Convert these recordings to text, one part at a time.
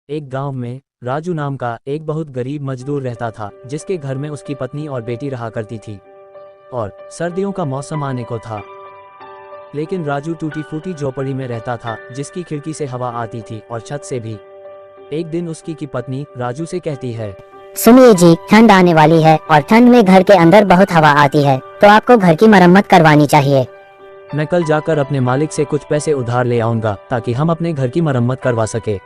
एक गांव में राजू नाम का एक बहुत गरीब मजदूर रहता था, जिसके घर में उसकी पत्नी और बेटी रहा करती थी। और सर्दियों का मौसम आने को था, लेकिन राजू टूटी फूटी झोपड़ी में रहता था, जिसकी खिड़की से हवा आती थी और छत से भी। एक दिन उसकी की पत्नी राजू से कहती है, सुनिए जी, ठंड आने वाली है और ठंड में घर के अंदर बहुत हवा आती है, तो आपको घर की मरम्मत करवानी चाहिए। मैं कल जाकर अपने मालिक से कुछ पैसे उधार ले आऊंगा, ताकि हम अपने घर की मरम्मत करवा सके।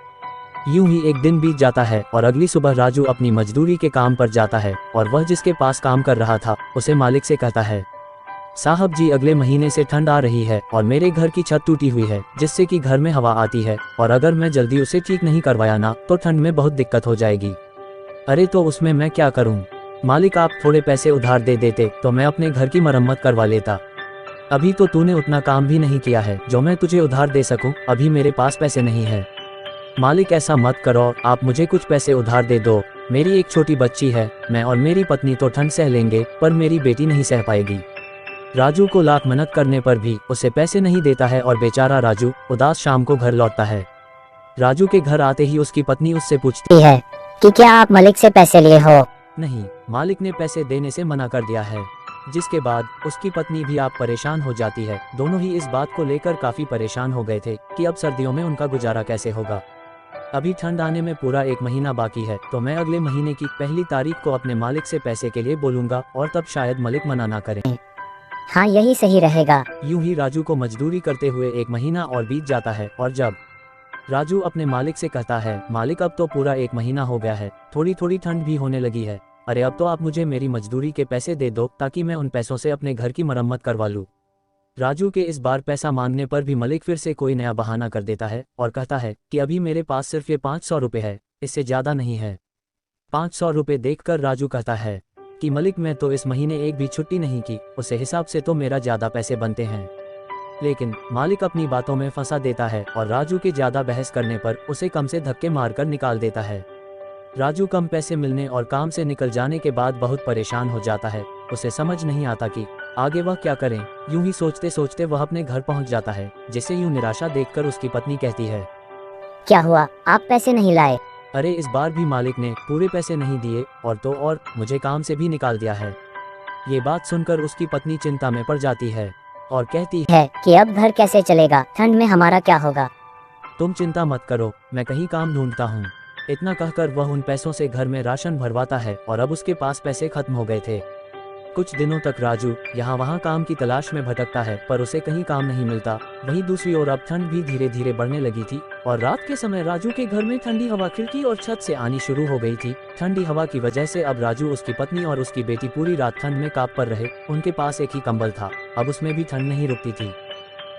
यूं ही एक दिन बीत जाता है और अगली सुबह राजू अपनी मजदूरी के काम पर जाता है, और वह जिसके पास काम कर रहा था उसे मालिक से कहता है, साहब जी, अगले महीने से ठंड आ रही है और मेरे घर की छत टूटी हुई है, जिससे कि घर में हवा आती है, और अगर मैं जल्दी उसे ठीक नहीं करवाया ना तो ठंड में बहुत दिक्कत हो जाएगी। अरे तो उसमें मैं क्या करूं? मालिक, आप थोड़े पैसे उधार दे देते तो मैं अपने घर की मरम्मत करवा लेता। अभी तो तूने उतना काम भी नहीं किया है जो मैं तुझे उधार दे सकूं, अभी मेरे पास पैसे नहीं है। मालिक, ऐसा मत करो, आप मुझे कुछ पैसे उधार दे दो। मेरी एक छोटी बच्ची है, मैं और मेरी पत्नी तो ठंड सह लेंगे, पर मेरी बेटी नहीं सह पाएगी। राजू को लाख मेहनत करने पर भी उसे पैसे नहीं देता है और बेचारा राजू उदास शाम को घर लौटता है। राजू के घर आते ही उसकी पत्नी उससे पूछती है कि क्या आप मलिक से पैसे लिए हो? नहीं, मालिक ने पैसे देने से मना कर दिया है। जिसके बाद उसकी पत्नी भी आप परेशान हो जाती है। दोनों ही इस बात को लेकर काफी परेशान हो गए थे कि अब सर्दियों में उनका गुजारा कैसे होगा। अभी ठंड आने में पूरा एक महीना बाकी है, तो मैं अगले महीने की पहली तारीख को अपने मालिक से पैसे के लिए बोलूंगा, और तब शायद मलिक मना ना करें। हाँ, यही सही रहेगा। यूं ही राजू को मजदूरी करते हुए एक महीना और बीत जाता है, और जब राजू अपने मालिक से कहता है, मालिक, अब तो पूरा एक महीना हो गया है, थोड़ी थोड़ी ठंड भी होने लगी है, अरे अब तो आप मुझे मेरी मजदूरी के पैसे दे दो, ताकि मैं उन पैसों से अपने घर की मरम्मत करवा लूँ। राजू के इस बार पैसा मांगने पर भी मलिक फिर से कोई नया बहाना कर देता है और कहता है कि अभी मेरे पास सिर्फ ये 500 रुपये है, इससे ज़्यादा नहीं है। 500 रुपये देखकर राजू कहता है कि मलिक, मैं तो इस महीने एक भी छुट्टी नहीं की, उस हिसाब से तो मेरा ज़्यादा पैसे बनते हैं। लेकिन मालिक अपनी बातों में फंसा देता है और राजू के ज़्यादा बहस करने पर उसे कम से धक्के मारकर निकाल देता है। राजू कम पैसे मिलने और काम से निकल जाने के बाद बहुत परेशान हो जाता है। उसे समझ नहीं आता कि आगे वह क्या करें। यूं ही सोचते सोचते वह अपने घर पहुंच जाता है, जिसे यूं निराशा देखकर उसकी पत्नी कहती है, क्या हुआ, आप पैसे नहीं लाए? अरे इस बार भी मालिक ने पूरे पैसे नहीं दिए, और तो और मुझे काम से भी निकाल दिया है। ये बात सुनकर उसकी पत्नी चिंता में पड़ जाती है और कहती है कि अब घर कैसे चलेगा, ठंड में हमारा क्या होगा? तुम चिंता मत करो, मैं कहीं काम ढूंढता हूँ। इतना कहकर वह उन पैसों से घर में राशन भरवाता है, और अब उसके पास पैसे खत्म हो गए थे। कुछ दिनों तक राजू यहाँ वहाँ काम की तलाश में भटकता है, पर उसे कहीं काम नहीं मिलता। वहीं दूसरी ओर अब ठंड भी धीरे धीरे बढ़ने लगी थी, और रात के समय राजू के घर में ठंडी हवा खिड़की और छत से आनी शुरू हो गई थी। ठंडी हवा की वजह से अब राजू, उसकी पत्नी और उसकी बेटी पूरी रात ठंड में कांप पर रहे। उनके पास एक ही कंबल था, अब उसमें भी ठंड नहीं रुकती थी।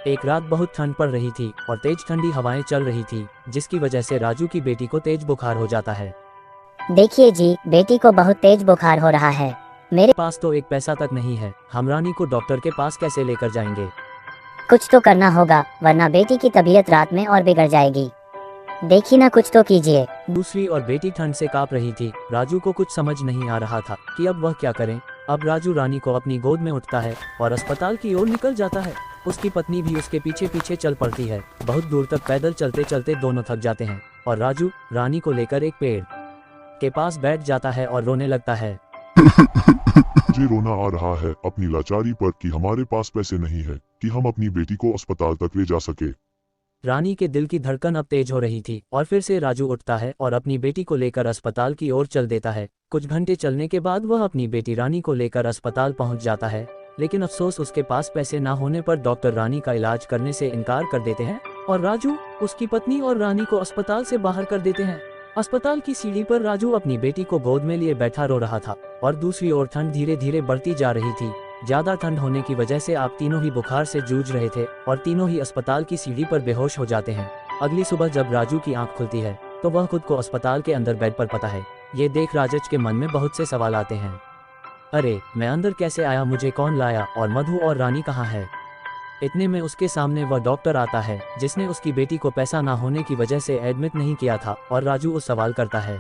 एक रात बहुत ठंड पड़ रही थी और तेज ठंडी हवाएं चल रही थी, जिसकी वजह से राजू की बेटी को तेज बुखार हो जाता है। देखिए जी, बेटी को बहुत तेज बुखार हो रहा है। मेरे पास तो एक पैसा तक नहीं है, हम रानी को डॉक्टर के पास कैसे लेकर जाएंगे? कुछ तो करना होगा, वरना बेटी की तबीयत रात में और बिगड़ जाएगी। देखिए ना, कुछ तो कीजिए। दूसरी और बेटी ठंड से कांप रही थी। राजू को कुछ समझ नहीं आ रहा था कि अब वह क्या करें। अब राजू रानी को अपनी गोद में उठता है और अस्पताल की ओर निकल जाता है। उसकी पत्नी भी उसके पीछे पीछे चल पड़ती है। बहुत दूर तक पैदल चलते चलते दोनों थक जाते हैं, और राजू रानी को लेकर एक पेड़ के पास बैठ जाता है और रोने लगता है। मुझे रोना आ रहा है अपनी लाचारी पर कि हमारे पास पैसे नहीं है कि हम अपनी बेटी को अस्पताल तक ले जा सके। रानी के दिल की धड़कन अब तेज हो रही थी, और फिर से राजू उठता है और अपनी बेटी को लेकर अस्पताल की ओर चल देता है। कुछ घंटे चलने के बाद वह अपनी बेटी रानी को लेकर अस्पताल पहुंच जाता है, लेकिन अफसोस, उसके पास पैसे ना होने पर डॉक्टर रानी का इलाज करने से इनकार कर देते हैं, और राजू, उसकी पत्नी और रानी को अस्पताल से बाहर कर देते हैं। अस्पताल की सीढ़ी पर राजू अपनी बेटी को गोद में लिए बैठा रो रहा था, और दूसरी ओर ठंड धीरे धीरे बढ़ती जा रही थी। ज्यादा ठंड होने की वजह से आप तीनों ही बुखार से जूझ रहे थे, और तीनों ही अस्पताल की सीढ़ी पर बेहोश हो जाते हैं। अगली सुबह जब राजू की आंख खुलती है तो वह खुद को अस्पताल के अंदर बेड पर पाता है। ये देख राजच के मन में बहुत से सवाल आते हैं। अरे मैं अंदर कैसे आया, मुझे कौन लाया, और मधु और रानी कहाँ है? इतने में उसके सामने वह डॉक्टर आता है, जिसने उसकी बेटी को पैसा ना होने की वजह से एडमिट नहीं किया था, और राजू उस सवाल करता है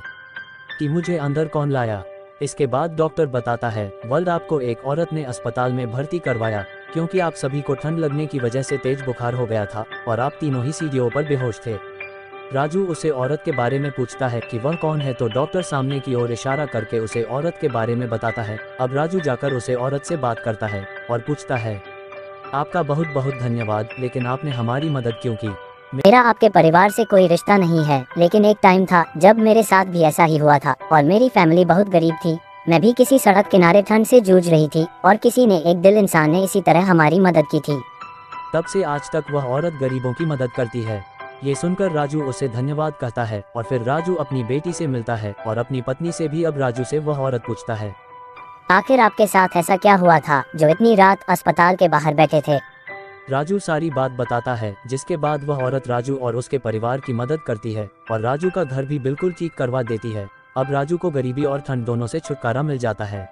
कि मुझे अंदर कौन लाया। इसके बाद डॉक्टर बताता है, वर्ल्ड, आपको एक औरत ने अस्पताल में भर्ती करवाया, क्योंकि आप सभी को ठंड लगने की वजह से तेज बुखार हो गया था, और आप तीनों ही सीढ़ियों पर बेहोश थे। राजू उसे औरत के बारे में पूछता है कि वह कौन है, तो डॉक्टर सामने की ओर इशारा करके उसे औरत के बारे में बताता है। अब राजू जाकर उसे औरत से बात करता है और पूछता है, आपका बहुत बहुत धन्यवाद, लेकिन आपने हमारी मदद क्यों की? मेरा आपके परिवार से कोई रिश्ता नहीं है, लेकिन एक टाइम था जब मेरे साथ भी ऐसा ही हुआ था और मेरी फैमिली बहुत गरीब थी। मैं भी किसी सड़क किनारे ठंड से जूझ रही थी और किसी ने, एक दिल इंसान ने इसी तरह हमारी मदद की थी। तब से आज तक वह औरत गरीबों की मदद करती है। ये सुनकर राजू उसे धन्यवाद कहता है और फिर राजू अपनी बेटी से मिलता है और अपनी पत्नी से भी। अब राजू से वह औरत पूछता है, आखिर आपके साथ ऐसा क्या हुआ था जो इतनी रात अस्पताल के बाहर बैठे थे? राजू सारी बात बताता है, जिसके बाद वह औरत राजू और उसके परिवार की मदद करती है और राजू का घर भी बिल्कुल ठीक करवा देती है। अब राजू को गरीबी और ठंड दोनों से छुटकारा मिल जाता है।